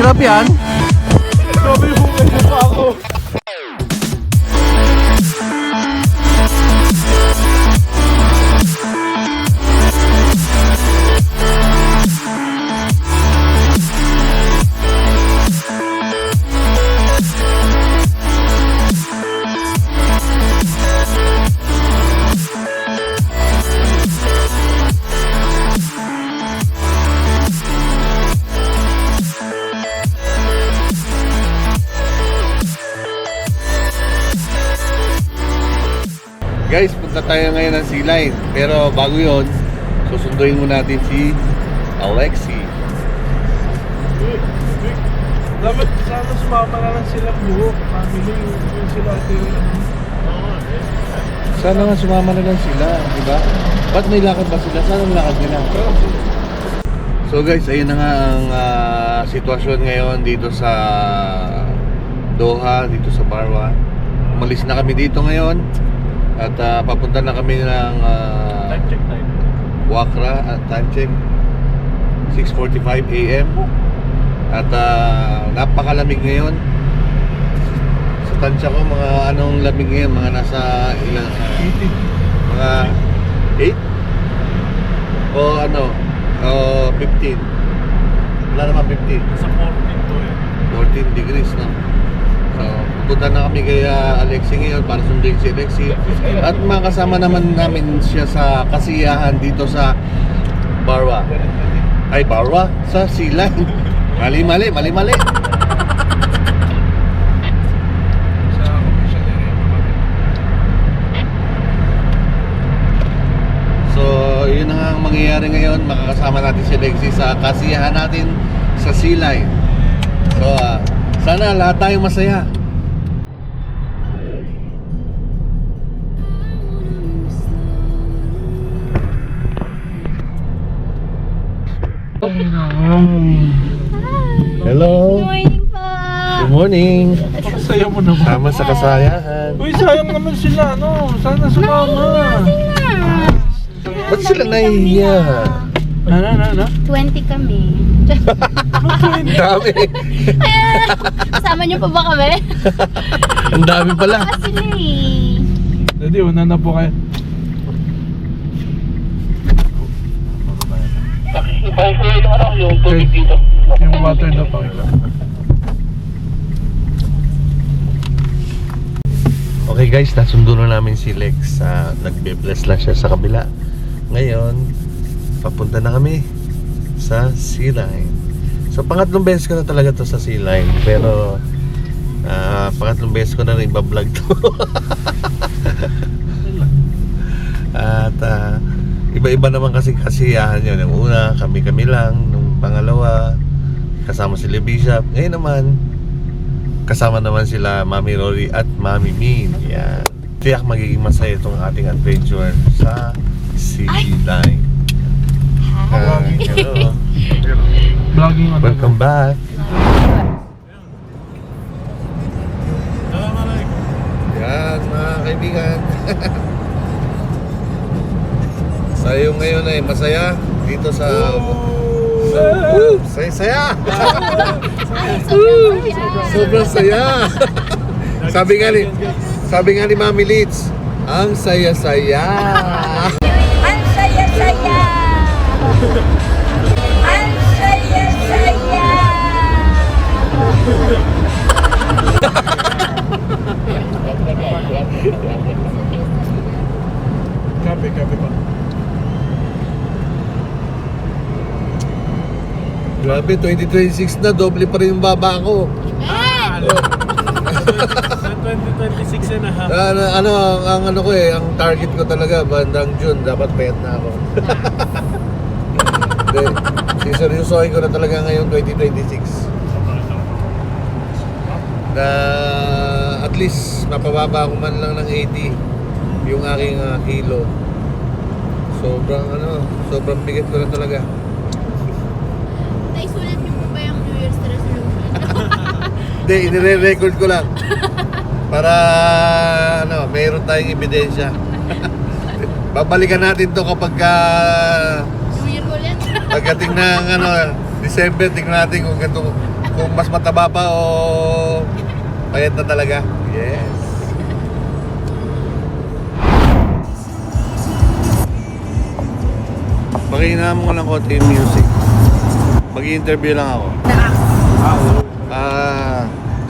Masarap yan. Grabe yung hukay mo pa ako. Guys, punta tayo ngayon ng Sea Line. Pero bago yon, susunduin mo natin si Alexi. Dapat sana sumama na lang silang buo. Family, yung sila Sana nga sumama na lang sila, di ba? Ba't may lakad ba sila? Sana may lakad nila. So guys, ayun na nga ang sitwasyon ngayon dito sa Doha, dito sa Barwa. Umalis na kami dito ngayon. At papunta na kami ng Time check time. Wakra at time check 6:45 AM. At napakalamig ngayon. Sa tansya ko, mga anong lamig ngayon? Mga nasa ilang? 80. Mga 8? O ano? 15? Wala naman 15. Nasa 14 to eh. 14 degrees na. So, pupunta na kami kay Alexi ngayon para sundin si Alexi. At makasama naman namin siya sa kasiyahan dito sa Barwa. Ay, Barwa? Sa Sea Line. Mali. Sa commercial area. So, yun na nga ang mangyayari ngayon. Makakasama natin si Alexi sa kasiyahan natin sa Sea Line. So, sana lahat tayo masaya. Hello. Good morning po. Good morning. Pakasaya mo naman. Sama sa kasayahan. Uy, sayang naman sila, no? Sana sumama. Ba't sila nahihiya? Na? 20 kami. Ang dami. Kasama niyo pa ba kami? Ang dami pala. Kasi sila eh. Daddy, una na po kayo. Okay. Yung water na pakita. Okay guys, nasundo na namin si Lex. Nagbe-bless lang siya sa kabila. Ngayon, papunta na kami sa Sea Line. So pangatlong beses ko na talaga to sa Sea Line. Pero pangatlong beses ko na rin bablog to. At iba-iba naman kasi kasiyahan yun. Yung una, kami lang. Nung pangalawa, kasama sila Bishop. Ngayon naman, kasama naman sila Mami Rory at Mami Min. Yan. Tiyak magiging masaya itong ating adventure sa Sea Line. Hello. Vlogging on. Welcome back. Yan mga kaibigan. Tayo ngayon ay masaya dito sa saya. Sobrang saya. Sabi nga ni Mami Litz, ang saya-saya. Ang saya-saya! Ang saya-saya! Kape pa. Grabe, 2026 na, doble pa rin yung baba ko. Sa 2026 na ha. Ang ano ko ang target ko talaga, bandang June, dapat payat na ako. Siseryosohin ko na talaga ngayon 2026. Na at least mapababa ko man lang ng 80 yung aking kilo. Sobrang bigat ko na talaga. Naisulat niyo po ba yung New Year's resolution? Hindi, inire-record ko lang. Para mayroon tayong ebidensya. Babalikan natin to kapag New Year ulit? pagdating ng December, tingnan natin kung ganito kung mas mataba pa o payat na talaga. Yes. Pakinggan mo lang konti yung music. Mag-i-interview lang ako.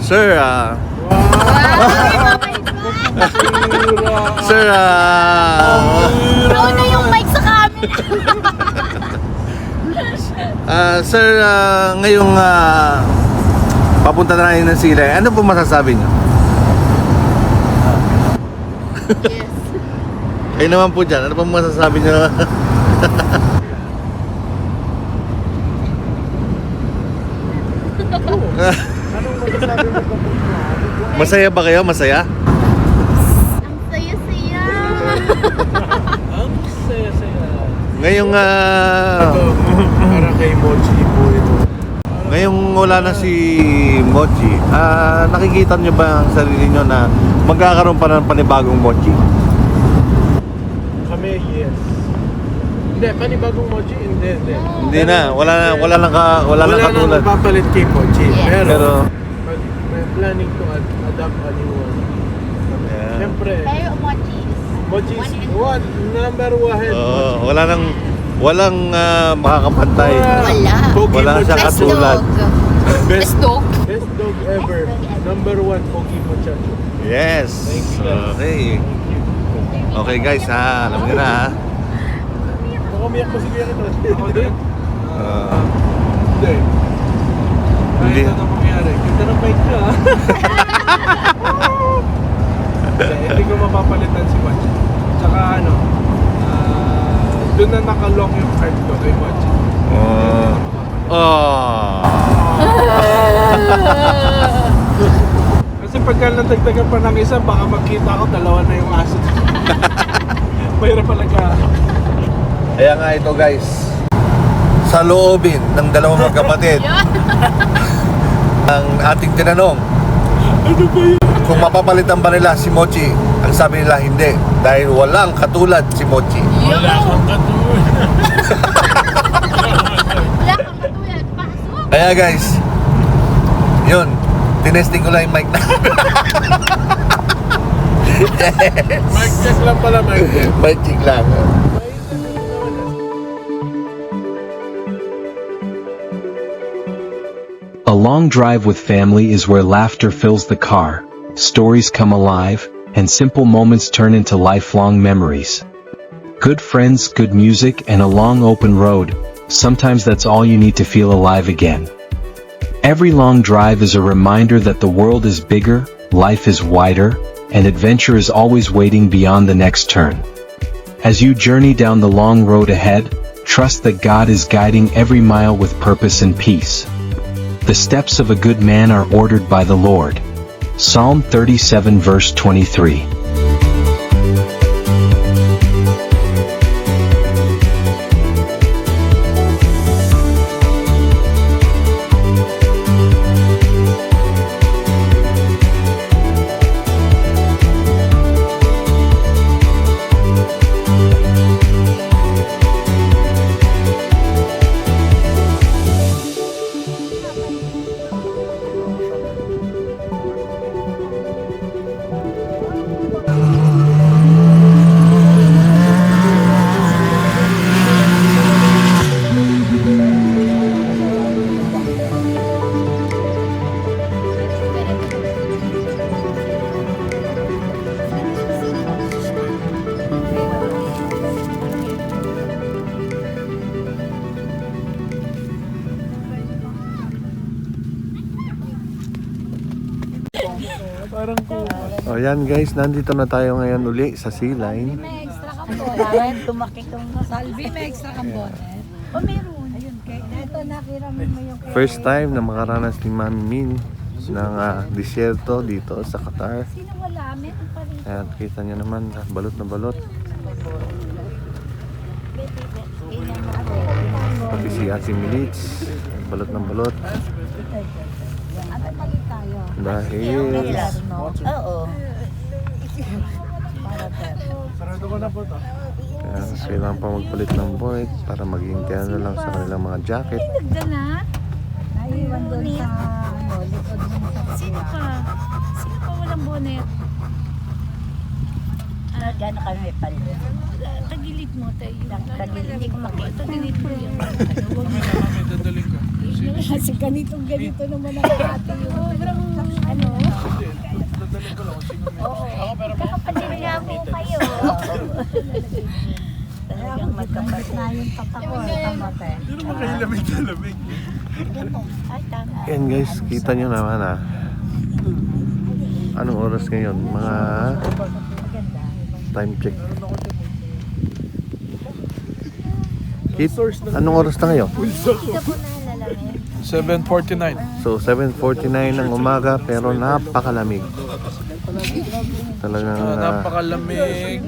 Sir, sir, Blow na yung mic sa camera. sir, ngayong papunta na rin ng Silay, ano po masasabi niyo? Yes. Kayo naman po dyan, ano po masasabi niyo? Anong masasabi mo kapag Masaya ba kayo? Masaya? Ang saya-saya. ang saya-saya? Ngayong Para kay Mochi po ito. ngayong wala na si Mochi, nakikita niyo ba ang sarili niyo na magkakaroon pa ng panibagong Mochi? Kami, yes. Hindi, panibagong Mochi, hindi. Hindi na, wala nang katulad. Nang mapapalit kay Mochi. Yes. Pero May planning to adapt a new one. yeah. Siyempre, Pero emojis. Mochi is number one. Walang makakapantay. Wala. Pogi Wala Mochi. siyang Best katulad. dog. Best dog. Best dog ever. Number one, Pogi Muchacho. Yes. Thank you, guys. Okay. Okay guys, alam niyo na ha. Baka umiyak pa si Kuya Kito. Ako din. Hindi. Hindi. Kahit ano mangyari. Ganda ng bike ka ha. Hindi ko mapapalitan si Mochi. Tsaka ano, doon na nakalock yung heart ko kay Mochi. Kasi pagka natagdagan pa ng isa, baka makita ko dalawa na yung aso. Mayroon pala ka. Kaya nga ito guys, sa loobin ng dalawang magkapatid, ang ating tinanong, Ano ba yun? kung mapapalitan ba nila si Mochi, ang sabi nila hindi, dahil walang katulad si Mochi. Wala akong katulad. Wala kang katulad. Pasok. Kaya guys, yun, tinesting ko lang yung mic na. Mic check lang pala, mic check. Mic check lang. A long drive with family is where laughter fills the car, stories come alive, and simple moments turn into lifelong memories. Good friends, good music, and a long open road, sometimes that's all you need to feel alive again. Every long drive is a reminder that the world is bigger, life is wider, and adventure is always waiting beyond the next turn. As you journey down the long road ahead, trust that God is guiding every mile with purpose and peace. The steps of a good man are ordered by the Lord. Psalm 37 verse 23. Parang cool. O yan guys, nandito na tayo ngayon uli sa Sea Line. May extra kang bonnet. Tumakit kang Salvi, may extra kang bonnet. O meron. Ayun, kay ito nakiramin mo yung First time na makaranas ni Mami Min ng disyerto dito sa Qatar. Sino wala? Meron pa rin. Ayan, kita nyo naman, balot na balot. Pati si Ate Milits, balot ng balot. Ano palit tayo? Dahil No? Oo. Para Sarado ko na po to. kailangan pa magpalit ng board para maging kaya na lang sa kanilang mga jacket. Nagda na? Naiwan doon sa likod ng Sino pa? Sino pa walang bonnet? Gano'n kami pala. Tagilid mo tayo. Tagilid, hindi ko makita. Tagilid mo yung Kami dadaling ka. Kasi ganito naman ang ate yun. sobrang ano. Dadaling ko lang. Sino may... Oo. Kakapatid niya po kayo. Talagang magkapatid na yung tata ko. Kamote. Hindi naman kayo lamig. Ay, tama. Yan guys, kita nyo naman Anong oras ngayon? Mga time check. Kit, anong oras na ngayon? 7:49. So 7:49 ng umaga pero napakalamig. Talagang Napakalamig.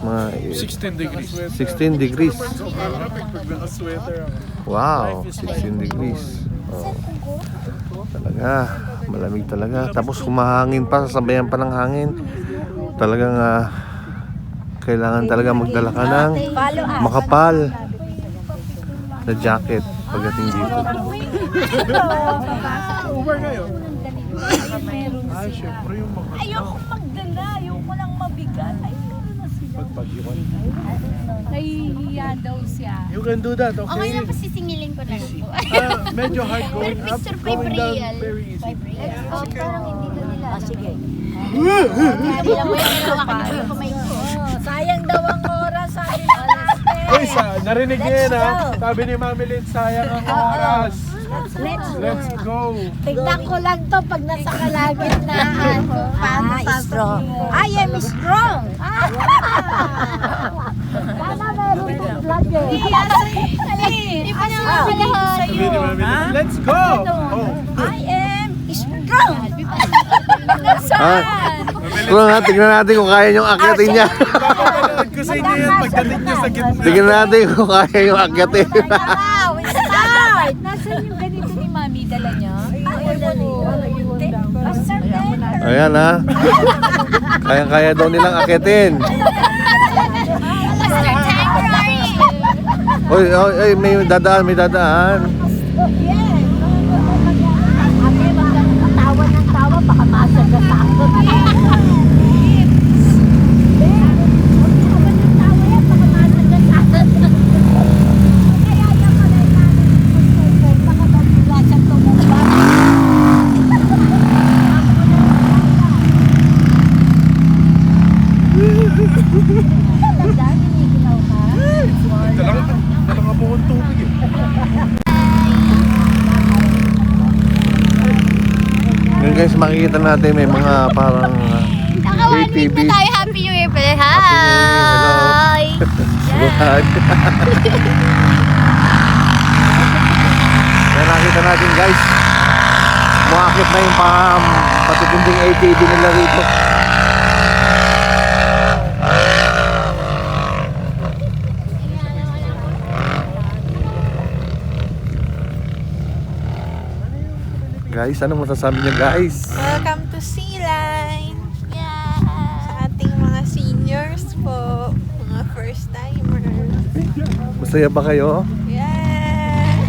mga 16 degrees. 16 degrees. Naka-sweater ako. Wow, 16 degrees. Oh. Talaga, malamig talaga. Tapos humahangin pa, sasabayan pa ng hangin. Talagang kailangan talaga magdala ka ng makapal na jacket pagdating dito. Uber kayo? Ay, syempre yung mga... Ayoko magdala. Ayoko lang mabigat. Ay, meron na sila. Pagpag-iwan. Nahihiya daw siya. You can do that, okay? Okay lang, pasisingilin ko na lang po. Medyo hard going Pero up, picture going down real. very easy. Oh, parang hindi ko nila. Sige. Sabi lang mo yung hawakan ko yung kamay ko. Sayang daw ang oras, sabi ng ate. Uy, narinig niyo yun ha? Sabi ni Mami Lynn, sayang ang oras. Let's go. Tignan ko lang to pag nasa kalagitnaan kung paano strong. I am strong. Sana meron din vlog eh. Hindi pa naman kalahari. Sabi ni Mami Lynn, let's go! Oh. I am strong. Tignan natin kung kaya niyong akyatin niya. Papapanood ko sa inyo yun pagdating niyo sa gitna. Tignan natin kung kaya niyong akyatin. Wow, start. Nasaan yung ganito ni Mami? Dala niya? Ayan Kaya-kaya daw nilang akyatin. Master temporary. Oy, may dadaan. Ate, wag kang tawa ng tawa, baka masagasakot. Dala nga po kong tubig eh. Ngayon guys, makikita natin may mga parang Naka 1 week na tayo. Happy New Year pala. Hi! Buhat. Kaya nakita natin guys, muakit na yung patutunding ATV nila rito. Guys, ano masasabi niyo guys? Welcome to Sea Line! Yeah. Sa ating mga seniors po, mga first timers. Masaya ba kayo? Yeah!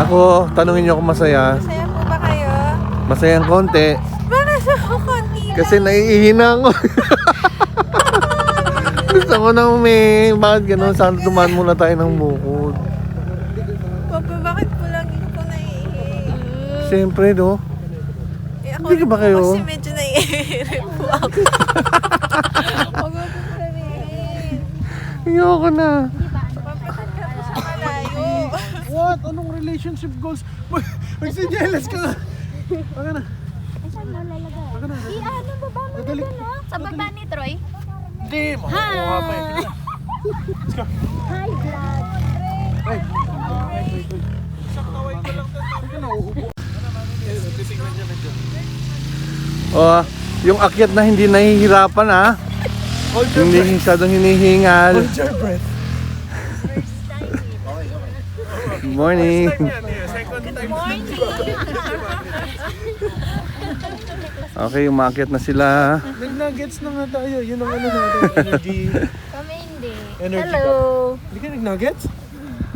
Ako, tanungin niyo kung masaya. Masaya po ba kayo? Masayang konti. Bakit ako konti lang? Kasi naiihina ako. Gusto ko nang bakit gano'n? Sana dumaan muna tayo ng bukod. Papa, bakit po lagi ko naiihi? Siyempre, no? Ako Hindi ka ba kayo? Kasi medyo naiihi po ako. Huwag mo po sabihin. Ayoko na. Papasan ka po sa malayo. What? Anong relationship goals? Magsinyelas ka nga. Baka na. Saan mo lalagay? Baka na. Ano baba mo Dali. Sa baba ni Troy? Hindi. Makukuha pa eh. Let's go. Hi, vlog. Hey. Sakaway ko lang doon. Teka na, uubo. Titignan niya medyo. Oh, yung akyat na hindi nahihirapan ha. Hold your Hindi breath. masyadong hinihingal. Hold your breath. Good morning. Second time. Okay, umakyat na sila. Nag-nuggets na nga tayo. Yun ang ano natin. Energy. Kami hindi. Hindi. Energy Hello. Hindi ka nag-nuggets?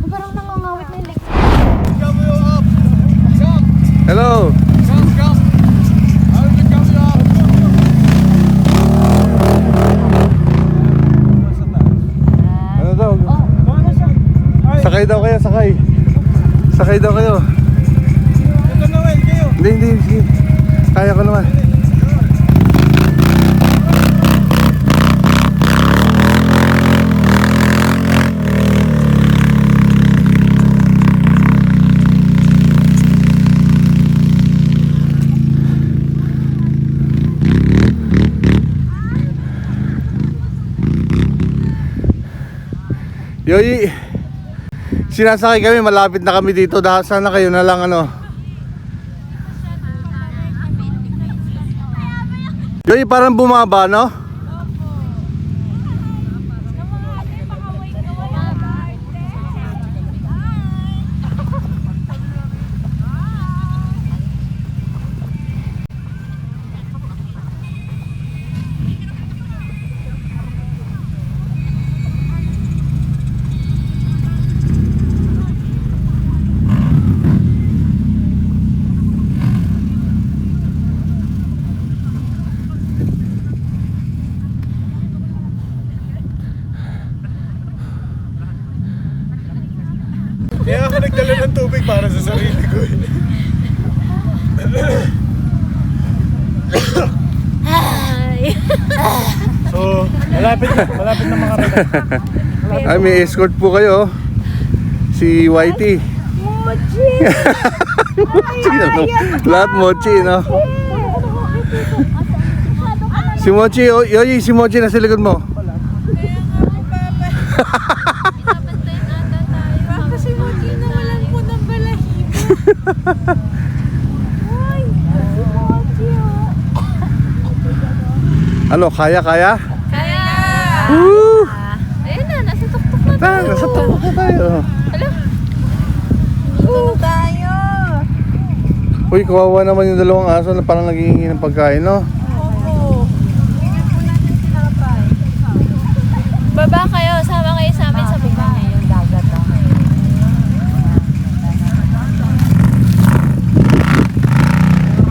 Parang nangangawit na yung legs. Hello! Ano daw? Sakay daw kayo, sakay. Sakay daw kayo. Ito na well, kayo. Hindi, sige. Kaya ko naman. Yoyi, sinasakay kami, malapit na kami dito. Sana kayo na lang ano. Yoyi, parang bumaba, no? Kaya ako nagdala ng tubig para sa sarili ko eh. Hi. So, malapit na makarating. Ay, may escort po kayo. Si Whitey. Mochi. Mochi, ano? Lahat Mochi, no? Si Mochi, Yoyi, si Mochi nasa likod mo. Kasi Mochi nawalan po ng balahibo. Ay, si Mochi. Ano, kaya? Kaya! Woo! Ayun na, nasa tuktok na tayo. Nasa tapo na tayo. Tulog tayo! Uy, kawawa naman yung dalawang aso na parang naghihingi ng pagkain, no? Opo. Bigyan po natin sinapay. Baba kayo, sama kayo sa amin sa baba. Yung dagat ah.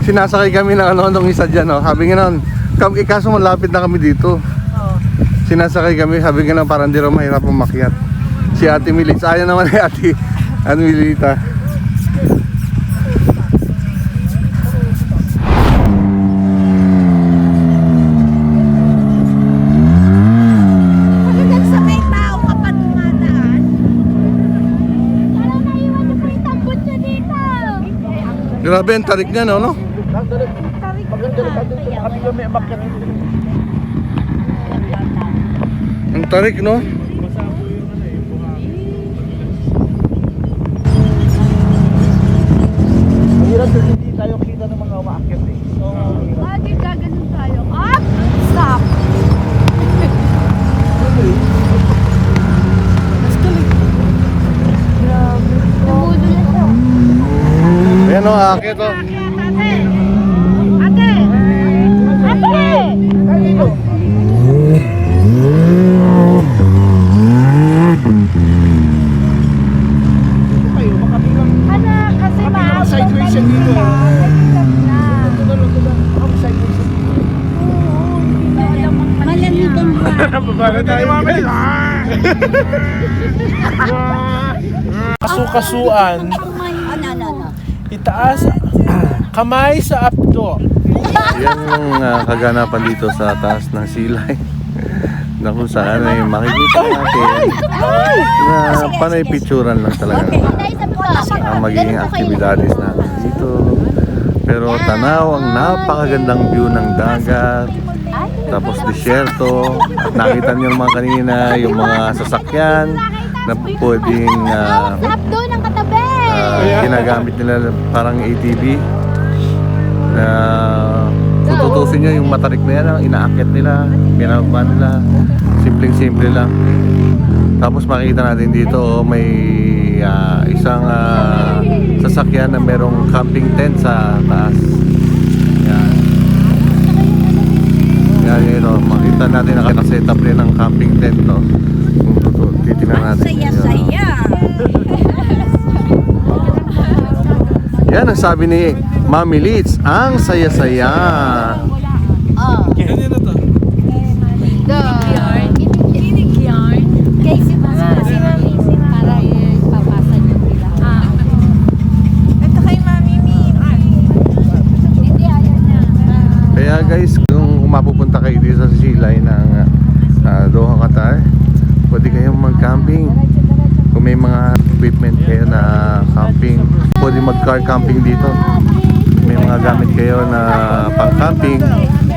Sinasakay kami ng ano nung isa dyan, no? Sabi nga nun, kaso malapit na kami dito. Sinasakay kami, sabi nga nun, parang di raw mahirap umakyat. Si Ate Milits, ayaw naman ni Ate Milita. Hanggang sa may tao ka pa dumadaan. Parang naiwan niyo po yung tambot niyo dito. Grabe ang tarik niya, no? Ang tarik, no? Bakit gaganon tayo? Ah! Stop! Namudo na siya. Ayan, no? Akit, oh. Ate! Ate! Ano, kasi Sideways yan dito eh. Malamig ang Babaga tayo guys. Kasu-kasuan. Itaas kamay sa apdo. Yan yung kaganapan dito sa taas ng silay. Na kung saan ay makikita natin na panay picturan lang talaga ang magiging aktibidades natin dito. Pero tanaw ang napakagandang view ng dagat, tapos disyerto, at nakita niyo mga kanina yung mga sasakyan na pwedeng Stop doon ang katabi! ginagamit nila parang ATV na kung tutusin nyo yung matarik na yan, inaakit nila, binababa nila, simpleng-simple lang. Tapos makikita natin dito may isang sasakyan na merong camping tent sa taas. Yan. Yan yun, makita natin nakaset up rin ng camping tent, no? Titignan natin. Saya-saya. Yan ang sabi ni Mami Litz, ang saya-saya. Ganyan na to. Kinig yarn. Kay si Mami. Para ipapasa niyo nila. Ito kay Mami Min. Hindi, ayaw niya. Kaya guys, kung mapupunta kayo dito sa Silay ng Doha, Qatar, pwede kayong mag-camping. Kung may mga equipment kayo na camping, pwede mag-car camping dito. May mga gamit kayo na pang-camping,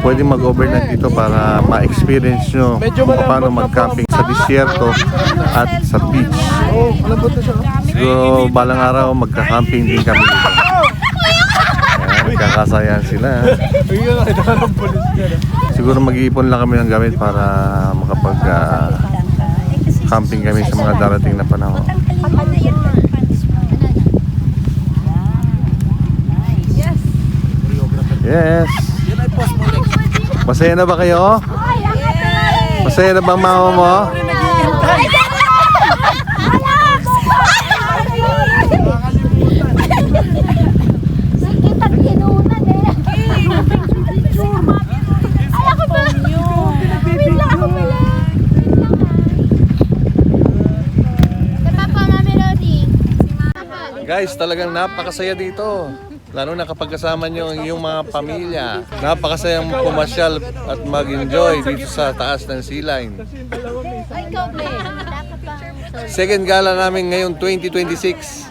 pwede mag-overnight dito para ma-experience nyo kung paano mag-camping sa disyerto at sa beach. Oh, malambot na siya. Siguro balang araw magka-camping din kami dito. Ayan, kakasayahan sila. Ayun, nakita ka ng polis ka na. Siguro mag-iipon lang kami ng gamit para makapag camping kami sa mga darating na panahon. Yes. Masaya na ba kayo? Masaya na ba ang mama mo? Kitang ginunan eh. Ay, ako ba? Wait lang, ako pala. Papa, Mami Lodi. Guys, talagang napakasaya dito. Lalo na kapag kasama nyo ang iyong mga pamilya. Napakasayang pumasyal at mag-enjoy dito sa taas ng sea line. Ay, ikaw ba? Second gala namin ngayong 2026.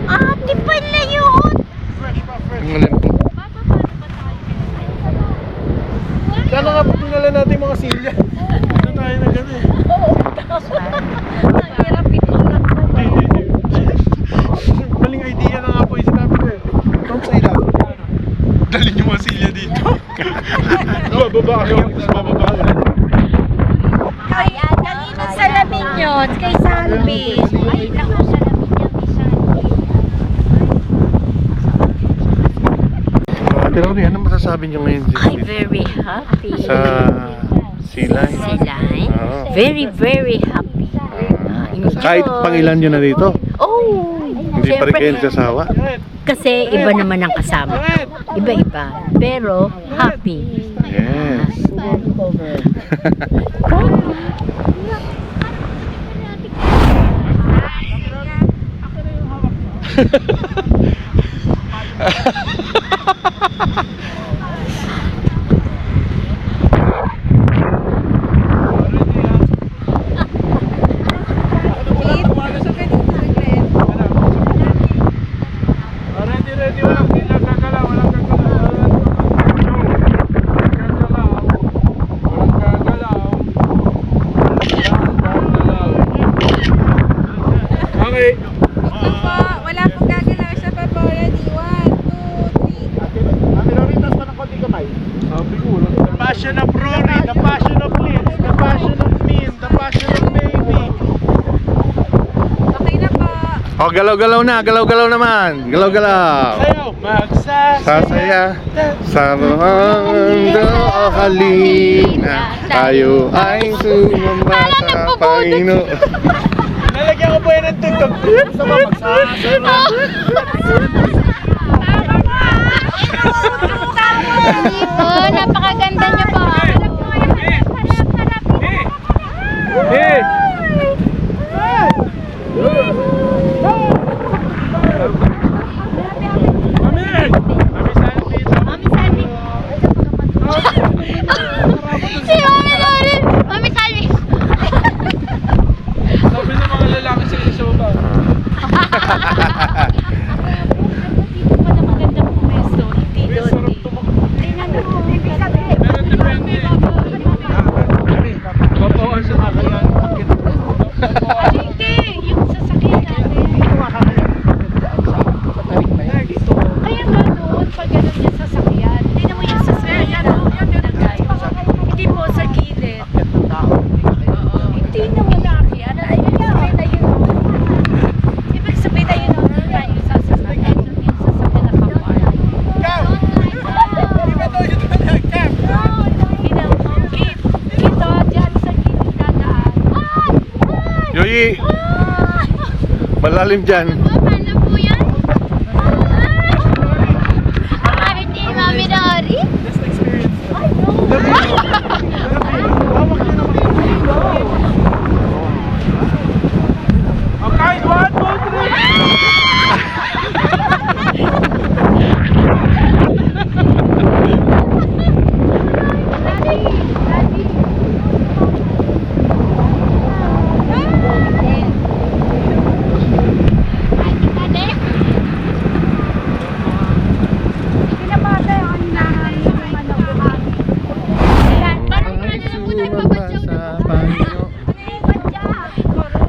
Ate pala yun! Ang alam ko. Sana nga po pinala natin yung mga silya. Ito tayo na gano'n. Ang hirap itong lakad. Maling idea na nga po yung sinabi ko eh. Don't say that. Dalhin yung mga silya dito. Bababa kayo. Bababa ulit. Ayan, kanino salamin yun? Kay Salvi. Ay, naku, salamin niya, Miss Ate Rory, ano masasabi nyo ngayon I'm very happy. sa sea line? Line. Oo. Very, very happy. Kahit pangilan nyo na dito, Oh! hindi pa rin kayo nagsasawa. Kasi iba naman ang kasama. Iba-iba. Pero happy. Yes. Ready, walang gagalaw, walang gagalaw. Walang gagalaw. Okay. Wala pong gagalaw sa baba. Ready? 1, 2, 3. Sabi ko, the passion of Rory, the passion of Liz, the passion of Min, the passion of Baby. Okay na po. Oh, galaw-galaw na, galaw-galaw naman. Galaw-galaw. Sayaw, Sasaya sa mundo o halina, tayo ay sumamba sa Panginoon. Nalagyan ko po yan ng tugtog. Gusto mo magsasama? Oh, napakaganda niya po. Eh! Si Mami Lodi. Mami Salvi. Sabi ng mga lalaki sa isoba. Sarap tumakbo. Pero depende. Babawan sa kakayan. Hindi, yung sasakyan natin. Kaya Hindi. Malalim dyan. Paano po yan? Party, Mami Dory? Just experience. Okay, 1, 2, 3.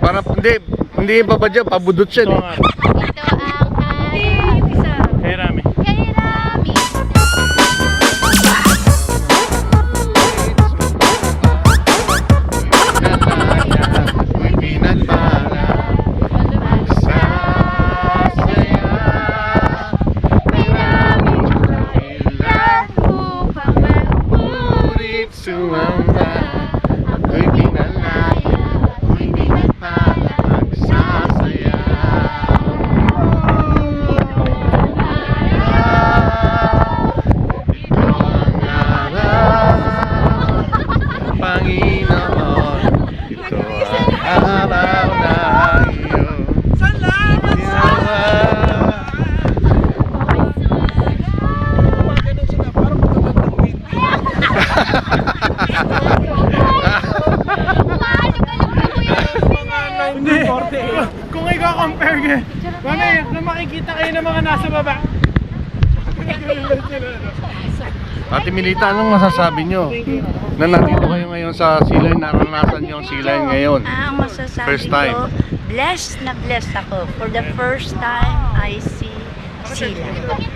Parang hindi babadya, pabudot siya. Ito Eh. nga. Ito ang Kay Rami. kay Rami. Ako'y pinagpala sa saya. Maraming dahilan Upang Ngunit sumamba. Ako'y pinalaya, ako'y pinagpala magsasaya. Ito ang araw, Panginoon. Ito ang araw na iyong ginawa. Gumagano sila, parang magandang wind. Hindi. Kung i-compare ka, mamaya, nung makikita kayo ng mga nasa baba. Ate Milita, anong masasabi nyo? Na nandito kayo ngayon sa Silay, naranasan nyo ang Silay ngayon. Ang masasabi First time. ko, blessed na blessed ako. For the first time, I see sila.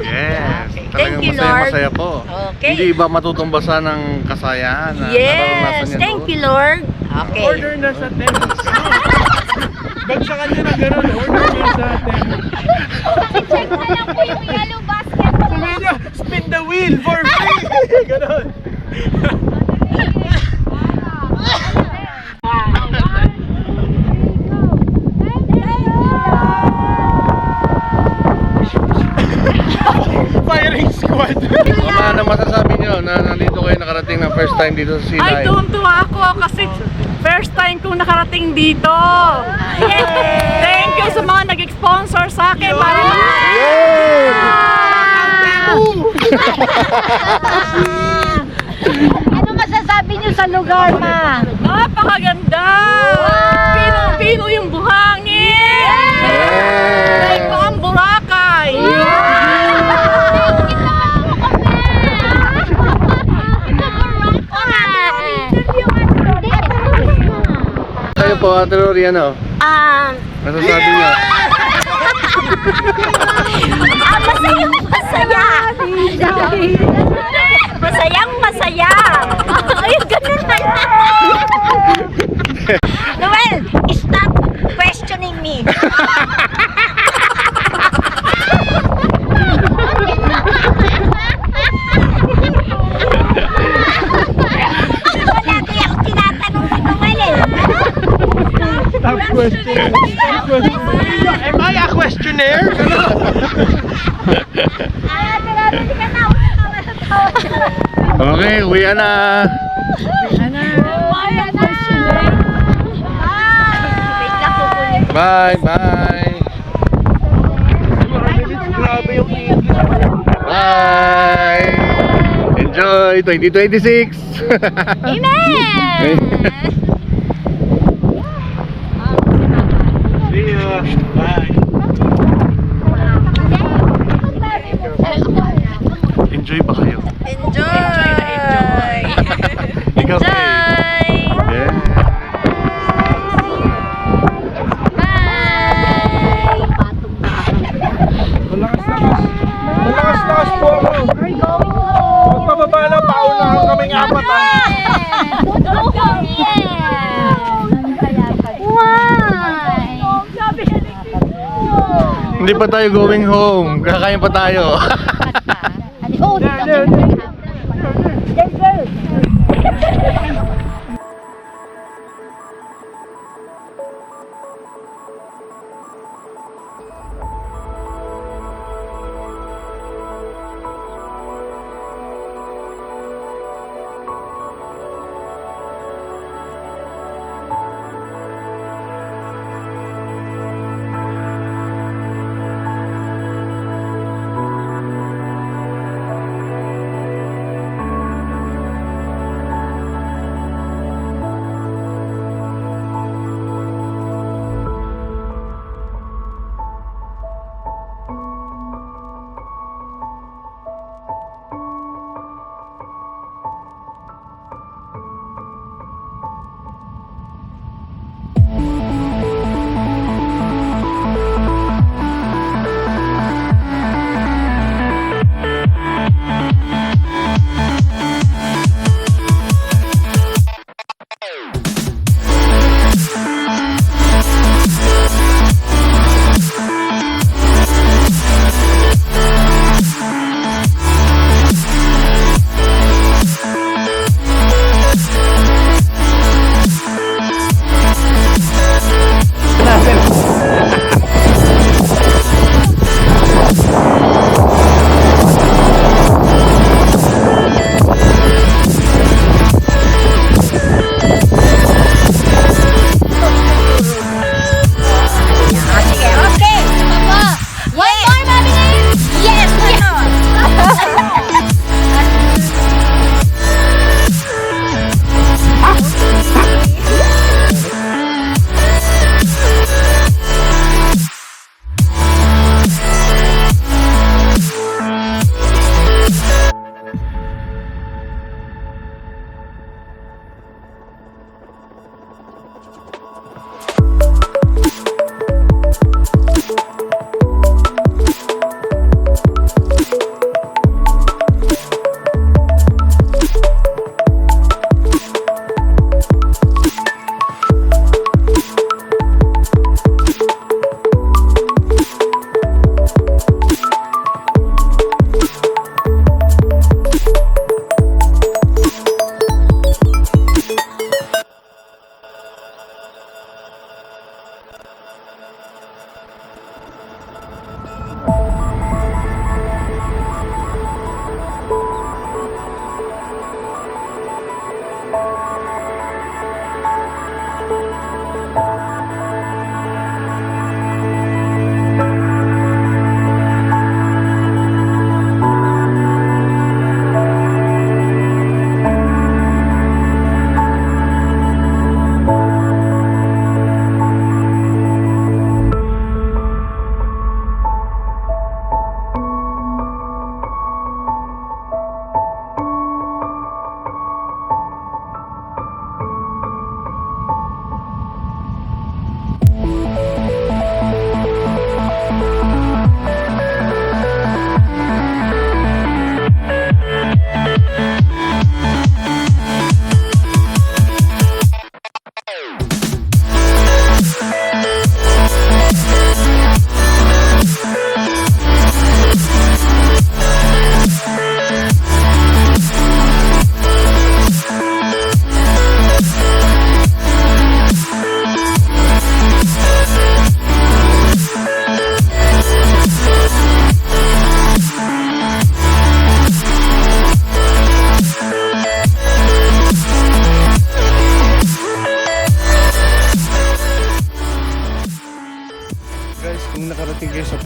Yes, Thank talagang you, Lord. masaya po. Okay. Hindi ba matutumbasan ng kasayahan na naranasan Yes, nyo thank doon? you, Lord. Okay. Order na sa tent. Bagsakan nyo ng gano'n, order nyo sa tent. Check na lang po yung yellow basket. Sabihin nyo, spin the wheel for free! Gano'n. Firing squad! Ano masasabi nyo na nandito kayo nakarating ng first time dito sa Silay? Ay, tuwang-tuwa ako kasi first time kong nakarating dito. Thank you sa mga nag-sponsor sa akin. Para Ano masasabi niyo sa lugar, ma? napakaganda. Pino-pino yung buhangin. Like po ang Boracay. Kayo po, Ate Rory, ano? Masasabi nyo? Masaya! Masayang masaya! Ay, ganun na lang! Noel, stop questioning me! Wala kaya ako tinatanong si Noel eh! Stop question. Stop question. Am I a questionnaire? Okay, uwi na. Bye, bye. Grabe yung English. Bye. Enjoy 2026. Amen! See ya. Bye. Enjoy ba kayo? Enjoy! Ikaw, Kay? Enjoy! Yeah. Malakas-lakas po ako. Magpababa na, paunahan kaming apat ha. Hindi pa tayo going home. Kakain pa tayo. Oh,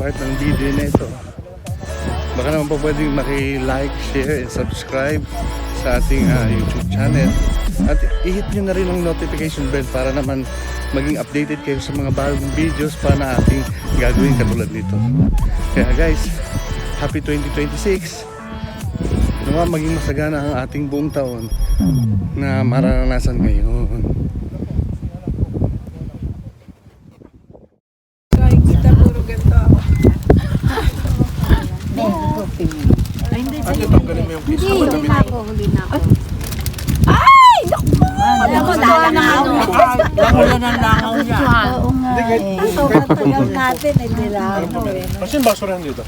part ng video na ito. Baka naman po pwedeng maki-like, share, and subscribe sa ating YouTube channel. At i-hit nyo na rin ang notification bell para naman maging updated kayo sa mga bagong videos pa na ating gagawin katulad nito. Kaya guys, happy 2026! Nawa maging masagana ang ating buong taon na mararanasan ngayon. Kita puro ganito ako. Ate, tanggalin mo yung kiss na magamit. Huli na ako. Alam mo, lalangaw. Langulan ng langaw niya. Oo nga eh. Sobrang tagal natin, hindi lang. Kasi yung basurahan dito.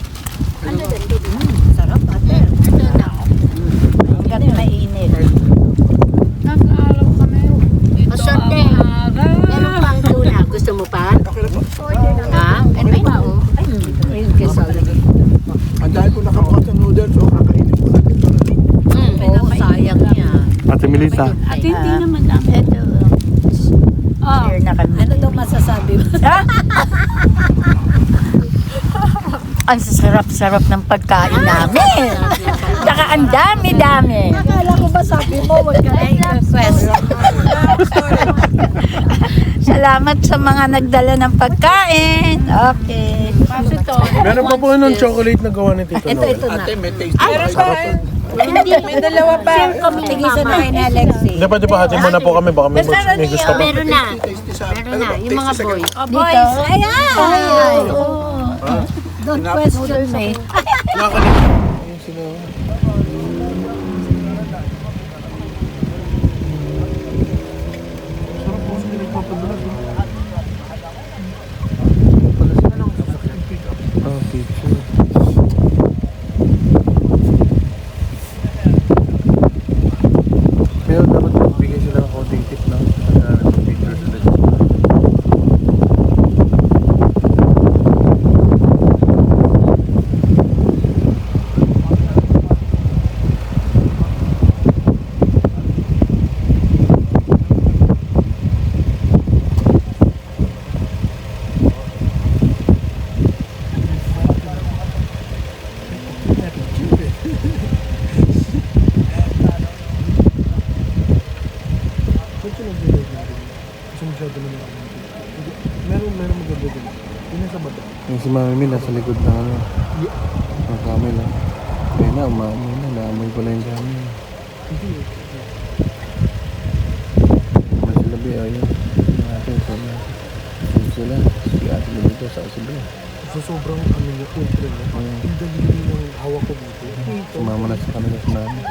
Sarap, ate. Hanggat mainit. Masarte. Meron pang tuna. Gusto mo pa? Ha? Ano pa oh? Ayun, kesal. Ang dahil ko nakamukat sa noodles, so kakainin ko natin. Oo, sayang niya. Ate Melissa, At hindi naman lang. Ito. Share na kami. Ano daw masasabi mo? Ang sarap-sarap ng pagkain namin. Tsaka ang dami-dami. Akala ko ba sabi mo, wag ka na i-request. Salamat sa mga nagdala ng pagkain. Okay. Meron pa po nun chocolate na gawa ni Tito Noel. Ito na. Ate, may taste. Hindi. May dalawa pa. Tigisan na kayo ni Alexi. Hindi, pwede pa hati muna po kami. Baka may gusto pa. Meron na. Meron na. Yung mga boys. Boys. Ayan! Don't question me. pero dapat magbigay sila ng konting tip na picture sila. Meron maganda din. Yun sa baba. Yung si Mami Min nasa likod ng ano, ng camera. Ayun na, umaamoy na, naamoy ko na yung camera. Mas sila ba, ayun. Natin sila. Sila, si Ate Lubito sa sila. So sobrang ano niya, ultra niya. Ang dali ng hawak ko dito. Sumama na sa kanila sa namin.